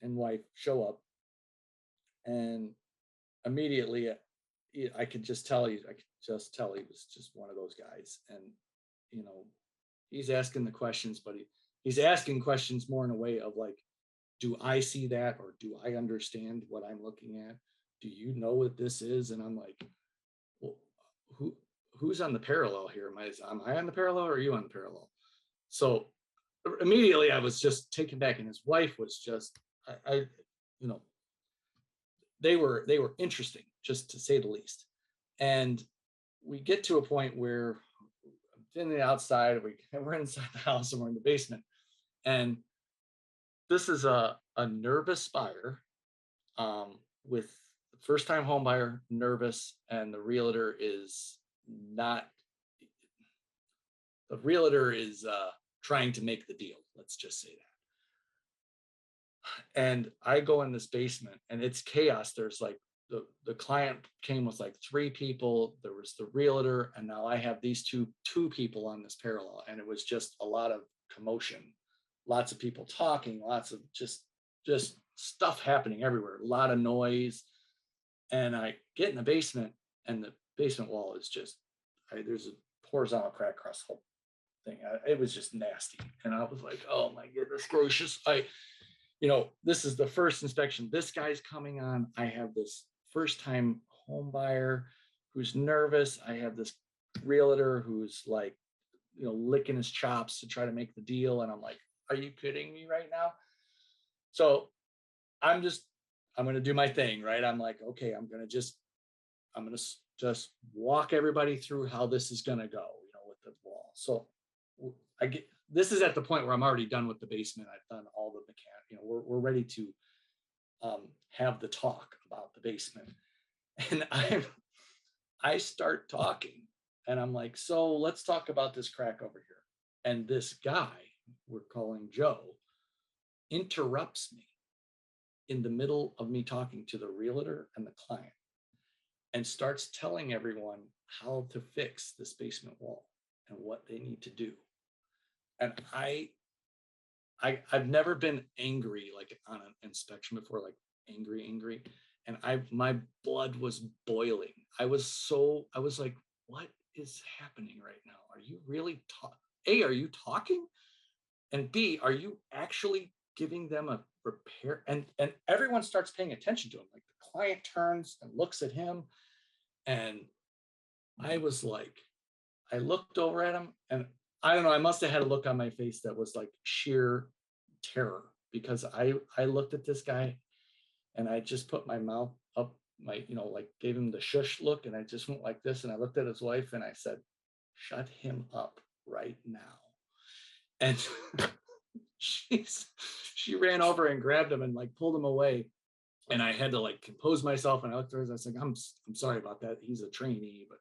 and wife show up, and immediately I could just tell he was just one of those guys. And he's asking the questions, but he's asking questions more in a way of like, do I see that, or do I understand what I'm looking at? Do you know what this is? And I'm like, well, who's on the parallel here? Am I on the parallel, or are you on the parallel? So immediately I was just taken back, and his wife was just, they were interesting, just to say the least. And we get to a point where in the outside, we're inside the house and we're in the basement. And this is a nervous buyer with the first time home buyer, nervous, and the realtor is not, trying to make the deal. Let's just say that. And I go in this basement and it's chaos. There's like the client came with like 3 people. There was the realtor, and now I have these two people on this parallel. And it was just a lot of commotion, lots of people talking, lots of just stuff happening everywhere, a lot of noise. And I get in the basement, and the basement wall is just, there's a horizontal crack across the whole thing. It was just nasty. And I was like, oh my goodness gracious. This is the first inspection. This guy's coming on. I have this first time home buyer who's nervous. I have this realtor who's like, licking his chops to try to make the deal. And I'm like, are you kidding me right now? So I'm going to do my thing, right? I'm like, okay, I'm going to just walk everybody through how this is going to go, with the wall. So this is at the point where I'm already done with the basement. I've done all the mechanic, we're ready to have the talk about the basement. And I start talking, and I'm like, so let's talk about this crack over here. And this guy we're calling Joe interrupts me in the middle of me talking to the realtor and the client, and starts telling everyone how to fix this basement wall and what they need to do. And I've never been angry like on an inspection before, like angry. And my blood was boiling. I was like, what is happening right now? Are you really A, are you talking? And B, are you actually giving them a repair? And everyone starts paying attention to him. Like the client turns and looks at him. And I was like, I looked over at him, and I don't know, I must have had a look on my face that was like sheer terror, because I looked at this guy, and I just put my mouth up, like gave him the shush look, and I just went like this, and I looked at his wife and I said, shut him up right now. And she ran over and grabbed him and like pulled him away. And I had to like compose myself, and I looked at her and I was like, I'm sorry about that. He's a trainee, but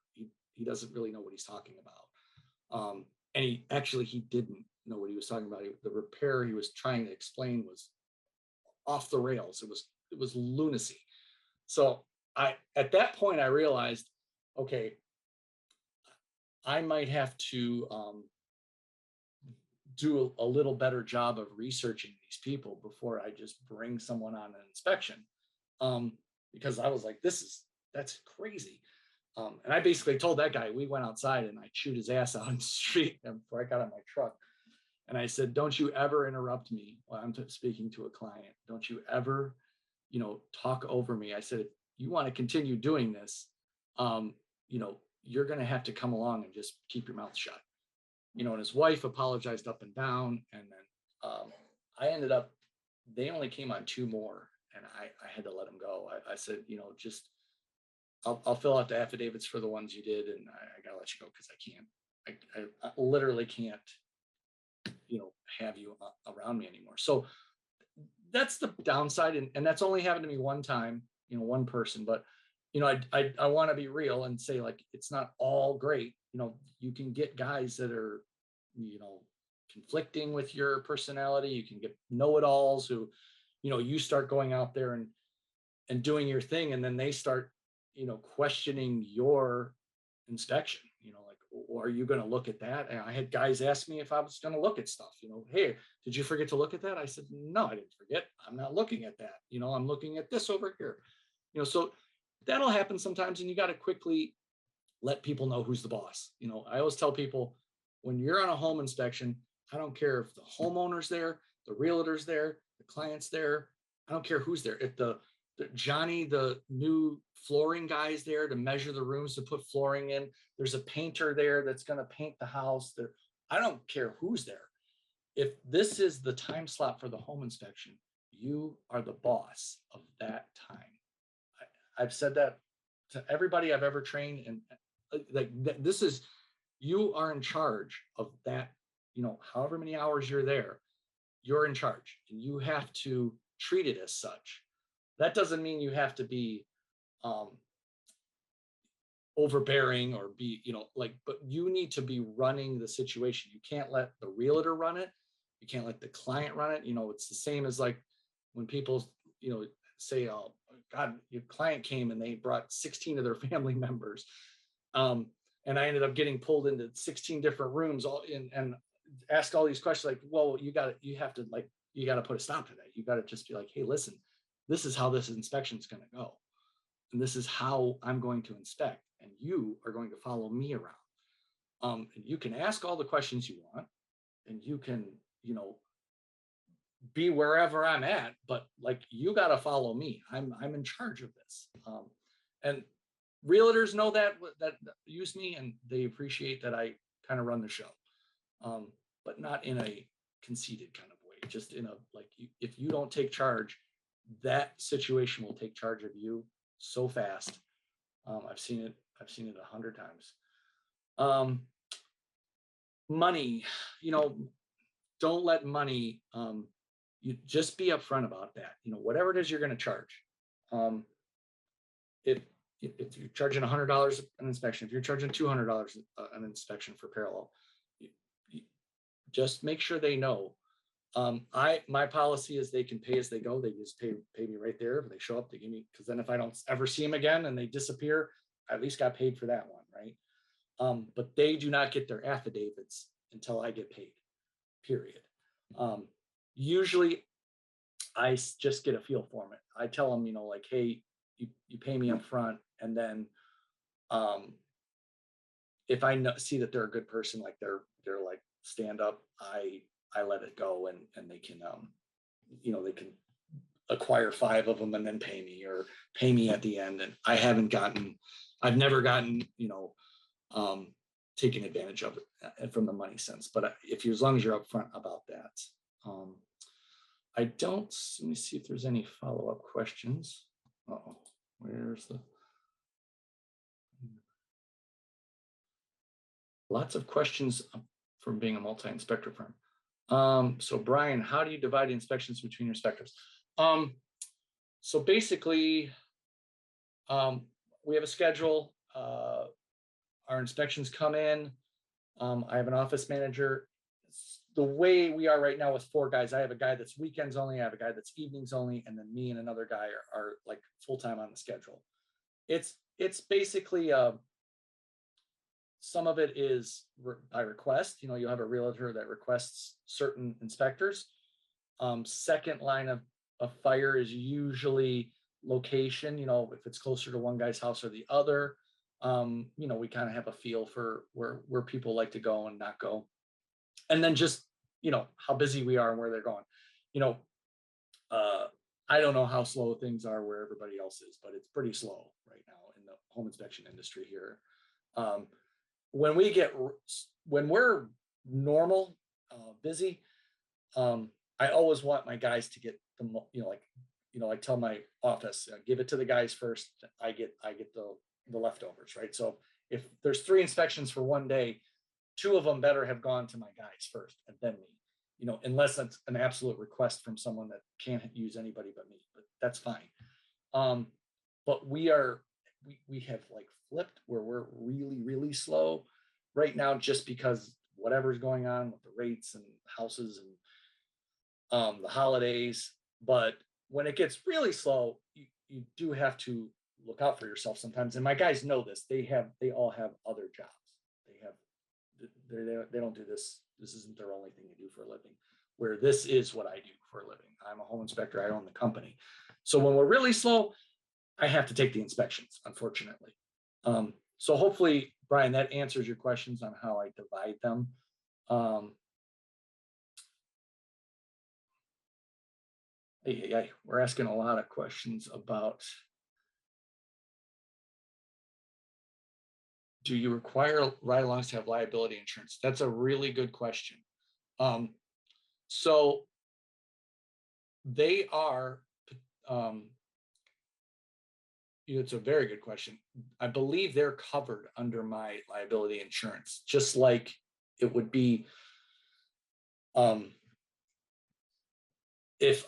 he doesn't really know what he's talking about. And he didn't know what he was talking about. The repair he was trying to explain was off the rails. It was lunacy. So at that point I realized, okay, I might have to do a little better job of researching these people before I just bring someone on an inspection. Because I was like, that's crazy. And I basically told that guy, we went outside and I chewed his ass out on the street before I got on my truck. And I said, don't you ever interrupt me while I'm speaking to a client. Don't you ever, talk over me. I said, if you want to continue doing this, you're going to have to come along and just keep your mouth shut. And his wife apologized up and down. And then I ended up, they only came on 2 more and I had to let them go. I said, just, I'll fill out the affidavits for the ones you did. And I got to let you go because I can't, I literally can't, have you around me anymore. So that's the downside. And that's only happened to me one time, one person, but I want to be real and say, like, it's not all great. You can get guys that are, conflicting with your personality. You can get know-it-alls who, you start going out there and doing your thing. And then they start, questioning your inspection, like, are you going to look at that? And I had guys ask me if I was going to look at stuff, hey, did you forget to look at that? I said, no, I didn't forget. I'm not looking at that. I'm looking at this over here, so that'll happen sometimes. And you got to quickly let people know who's the boss. I always tell people, when you're on a home inspection, I don't care if the homeowner's there, the realtor's there, the client's there. I don't care who's there. If the Johnny, the new flooring guy's there to measure the rooms to put flooring in, there's a painter there that's going to paint the house there. I don't care who's there. If this is the time slot for the home inspection, you are the boss of that time. I've said that to everybody I've ever trained, and like this is, you are in charge of that. However many hours you're there, you're in charge, and you have to treat it as such. That doesn't mean you have to be overbearing or be, but you need to be running the situation. You can't let the realtor run it. You can't let the client run it. It's the same as like when people, say, oh God, your client came and they brought 16 of their family members. And I ended up getting pulled into 16 different rooms and ask all these questions like, well, you got to put a stop to that. You got to just be like, hey, listen, this is how this inspection is going to go. And this is how I'm going to inspect. And you are going to follow me around. And you can ask all the questions you want, and you can, be wherever I'm at, but like, you got to follow me. I'm in charge of this. And realtors know that use me, and they appreciate that I kind of run the show, but not in a conceited kind of way. Just in a, like, if you don't take charge, that situation will take charge of you so fast. I've seen it 100 times. Money, don't let money, you just be upfront about that. Whatever it is you're going to charge. If you're charging $100 an inspection, if you're charging $200 an inspection for parallel, you just make sure they know. My policy is they can pay as they go. They just pay me right there. If they show up, they give me, because then if I don't ever see them again and they disappear, I at least got paid for that one, right? But they do not get their affidavits until I get paid, period. Usually I just get a feel for it. I tell them, like, hey, you pay me up front. And then if I see that they're a good person, like they're like stand up, I let it go, and they can, they can acquire 5 of them and then pay me, or pay me at the end. And I've never gotten, taken advantage of it from the money sense. But as long as you're upfront about that. Let me see if there's any follow-up questions. Uh-oh, where's lots of questions from being a multi-inspector firm. So Brian, how do you divide inspections between your inspectors? So basically, we have a schedule. Our inspections come in. I have an office manager. The way we are right now with 4 guys, I have a guy that's weekends only, I have a guy that's evenings only, and then me and another guy are like full-time on the schedule. It's basically some of it is by request. You'll have a realtor that requests certain inspectors. Second line of fire is usually location, if it's closer to one guy's house or the other. We kind of have a feel for where people like to go and not go. And then just, how busy we are and where they're going. I don't know how slow things are where everybody else is, but it's pretty slow right now in the home inspection industry here. When we're normal, busy, I always want my guys to get I tell my office, give it to the guys first. I get the leftovers, right? So if there's 3 inspections for one day, 2 of them better have gone to my guys first and then me. Unless it's an absolute request from someone that can't use anybody but me, but that's fine. But we have like flipped where we're really, really slow right now, just because whatever's going on with the rates and houses and the holidays. But when it gets really slow, you do have to look out for yourself sometimes. And my guys know this. They all have other jobs. They don't do this. This isn't their only thing they do for a living, where this is what I do for a living. I'm a home inspector. I own the company. So when we're really slow, I have to take the inspections, unfortunately. So hopefully, Brian, that answers your questions on how I divide them. We're asking a lot of questions about, do you require ride-alongs to have liability insurance? That's a really good question. So they are, it's a very good question. I believe they're covered under my liability insurance, just like it would be if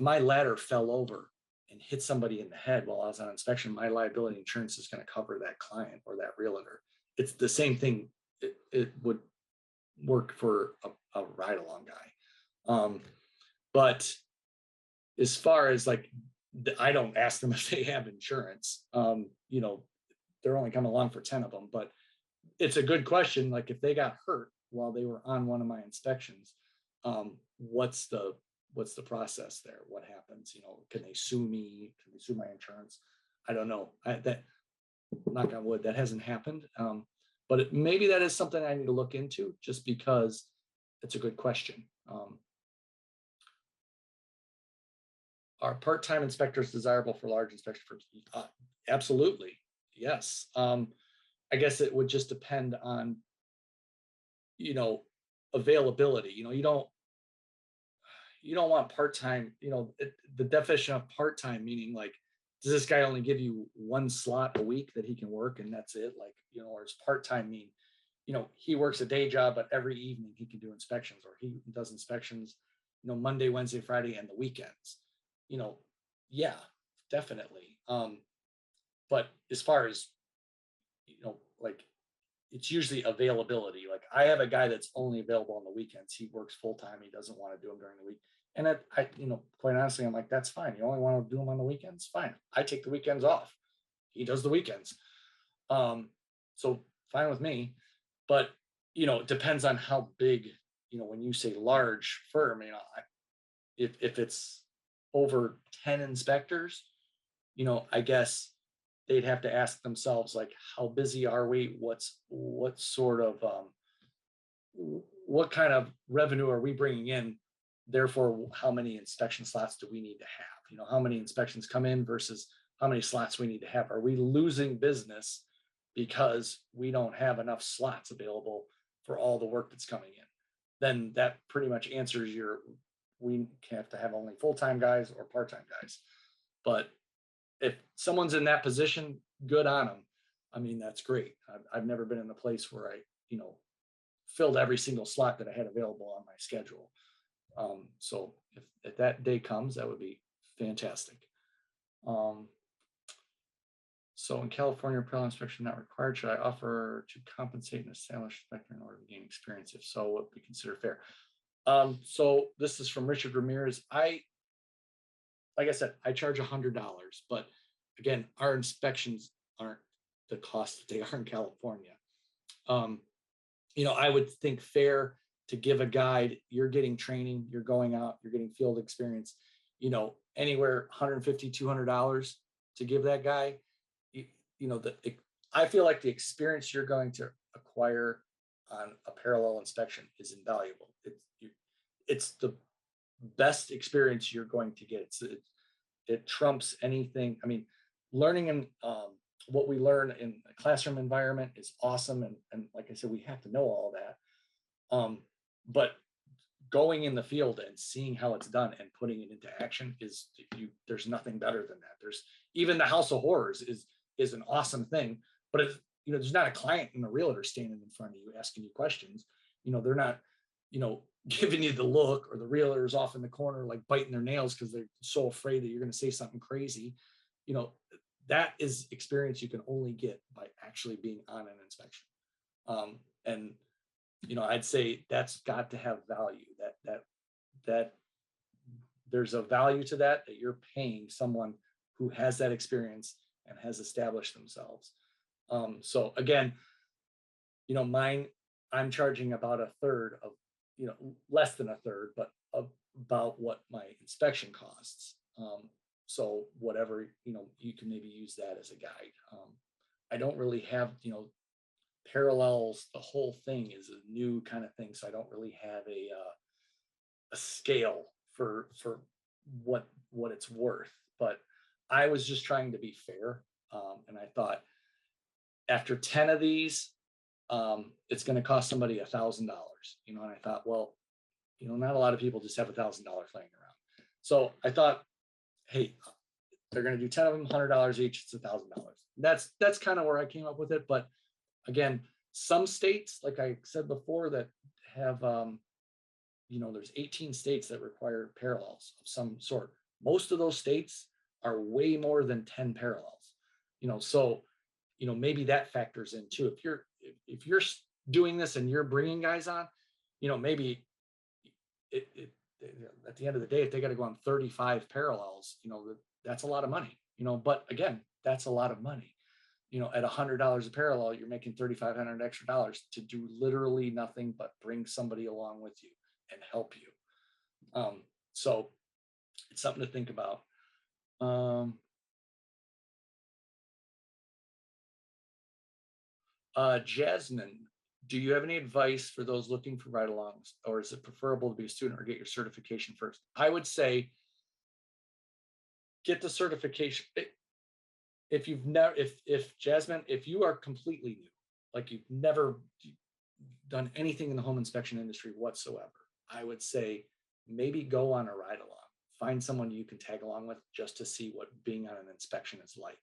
my ladder fell over and hit somebody in the head while I was on inspection, my liability insurance is going to cover that client or that realtor. It's the same thing. It would work for a ride-along guy. But as far as like, I don't ask them if they have insurance. They're only coming along for 10 of them, but it's a good question. Like if they got hurt while they were on one of my inspections, what's the process there? What happens? Can they sue me? Can they sue my insurance? I don't know. Knock on wood, that hasn't happened. But maybe that is something I need to look into, just because it's a good question. Are part-time inspectors desirable for large inspection firms? Absolutely, yes. I guess it would just depend on, availability. You don't want part-time, the definition of part-time, meaning like, does this guy only give you 1 slot a week that he can work and that's it? Like, or does part-time mean, he works a day job, but every evening he can do inspections, or he does inspections, Monday, Wednesday, Friday, and the weekends. Yeah, definitely. But as far as, like, it's usually availability. Like I have a guy that's only available on the weekends. He works full time. He doesn't want to do them during the week. And I quite honestly, I'm like, that's fine. You only want to do them on the weekends? Fine. I take the weekends off. He does the weekends. So fine with me. But, it depends on how big, when you say large firm, if it's over 10 inspectors, I guess they'd have to ask themselves, like, how busy are we? What sort of, what kind of revenue are we bringing in? Therefore, how many inspection slots do we need to have? How many inspections come in versus how many slots we need to have? Are we losing business because we don't have enough slots available for all the work that's coming in? Then that pretty much answers we have to have only full-time guys or part-time guys. But if someone's in that position, good on them. That's great. I've never been in a place where I, filled every single slot that I had available on my schedule. So if that day comes, that would be fantastic. So in California, parallel inspection not required. Should I offer to compensate an established inspector in order to gain experience? If so, what would be considered fair? So this is from Richard Ramirez. Like I said, I charge $100, but again, our inspections aren't the cost that they are in California. I would think fair to give a guide. You're getting training, you're going out, you're getting field experience, anywhere $150, $200 to give that guy. I feel like the experience you're going to acquire on a parallel inspection is invaluable. It's the best experience you're going to get. It trumps anything. I mean, learning in what we learn in a classroom environment is awesome, and like I said, we have to know all that. But going in the field and seeing how it's done and putting it into action there's nothing better than that. There's even the House of Horrors is an awesome thing, but it's, there's not a client and a realtor standing in front of you asking you questions. They're not, giving you the look, or the realtor is off in the corner like biting their nails because they're so afraid that you're going to say something crazy. That is experience you can only get by actually being on an inspection. And I'd say that's got to have value. That there's a value to that you're paying someone who has that experience and has established themselves. So again, mine, I'm charging about a third of, less than a third, but about what my inspection costs. So whatever, you can maybe use that as a guide. I don't really have, parallels. The whole thing is a new kind of thing. So I don't really have a scale for what it's worth, but I was just trying to be fair. And I thought after 10 of these, it's going to cost somebody $1,000, and I thought, well, not a lot of people just have $1,000 laying around. So I thought, hey, they're going to do 10 of them, $100 each. It's $1,000. That's kind of where I came up with it. But again, some states, like I said before, that have, there's 18 states that require parallels of some sort. Most of those states are way more than 10 parallels, so, maybe that factors in too. If you're doing this and you're bringing guys on, maybe at the end of the day, if they got to go on 35 parallels, that's a lot of money, but again, that's a lot of money. At $100 a parallel, you're making $3,500 extra dollars to do literally nothing but bring somebody along with you and help you. So it's something to think about. Jasmine, do you have any advice for those looking for ride-alongs, or is it preferable to be a student or get your certification first? I would say get the certification. If Jasmine, if you are completely new, like you've never done anything in the home inspection industry whatsoever, I would say maybe go on a ride-along. Find someone you can tag along with just to see what being on an inspection is like.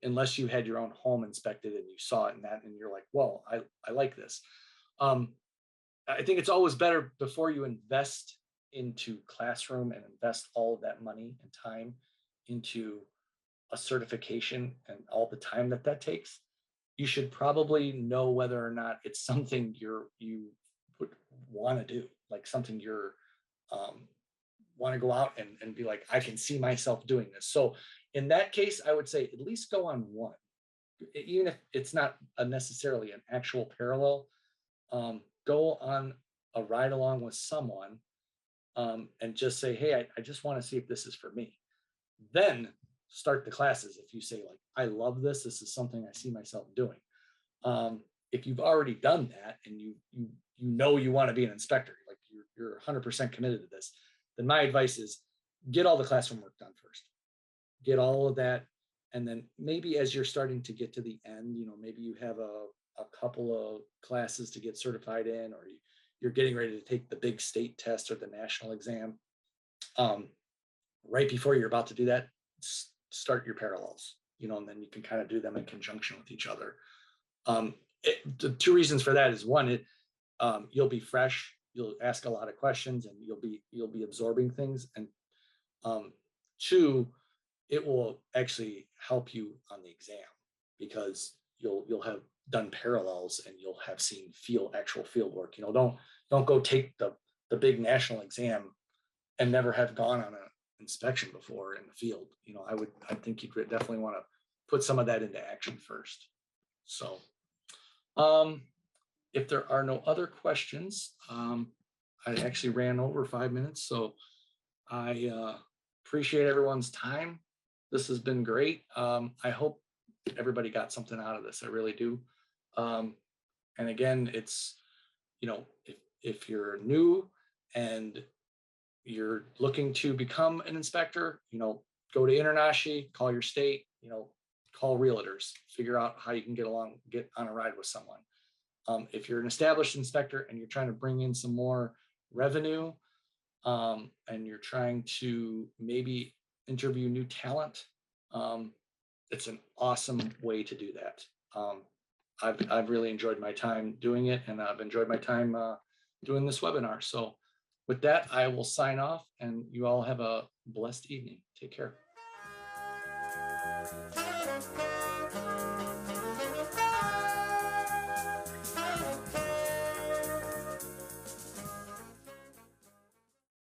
Unless you had your own home inspected and you saw it and you're like, well, I like this. I think it's always better before you invest into classroom and invest all of that money and time into a certification and all the time that takes. You should probably know whether or not it's something you would want to do, like something you're want to go out and be like, I can see myself doing this. So in that case, I would say at least go on one, even if it's not necessarily an actual parallel. Go on a ride along with someone and just say, hey, I just want to see if this is for me. Then start the classes. If you say like, I love this, this is something I see myself doing. If you've already done that and you want to be an inspector, like you're 100% committed to this, then my advice is get all the classroom work done first. Get all of that. And then maybe as you're starting to get to the end, maybe you have a couple of classes to get certified in, or you're getting ready to take the big state test or the national exam. Right before you're about to do that, start your parallels, and then you can kind of do them in conjunction with each other. The two reasons for that is one, you'll be fresh, you'll ask a lot of questions, and you'll be absorbing things, and two, it will actually help you on the exam because you'll have done parallels and you'll have seen actual field work. Don't go take the big national exam and never have gone on an inspection before in the field. I think you'd definitely want to put some of that into action first. So um, if there are no other questions, I actually ran over 5 minutes, so I appreciate everyone's time. This has been great. I hope everybody got something out of this. I really do. Um, and again, it's, if you're new and you're looking to become an inspector, go to InterNACHI, call your state, call realtors, figure out how you can get on a ride with someone. If you're an established inspector and you're trying to bring in some more revenue, and you're trying to maybe interview new talent, it's an awesome way to do that. I've really enjoyed my time doing it, and I've enjoyed my time doing this webinar. So with that, I will sign off, and you all have a blessed evening. Take care.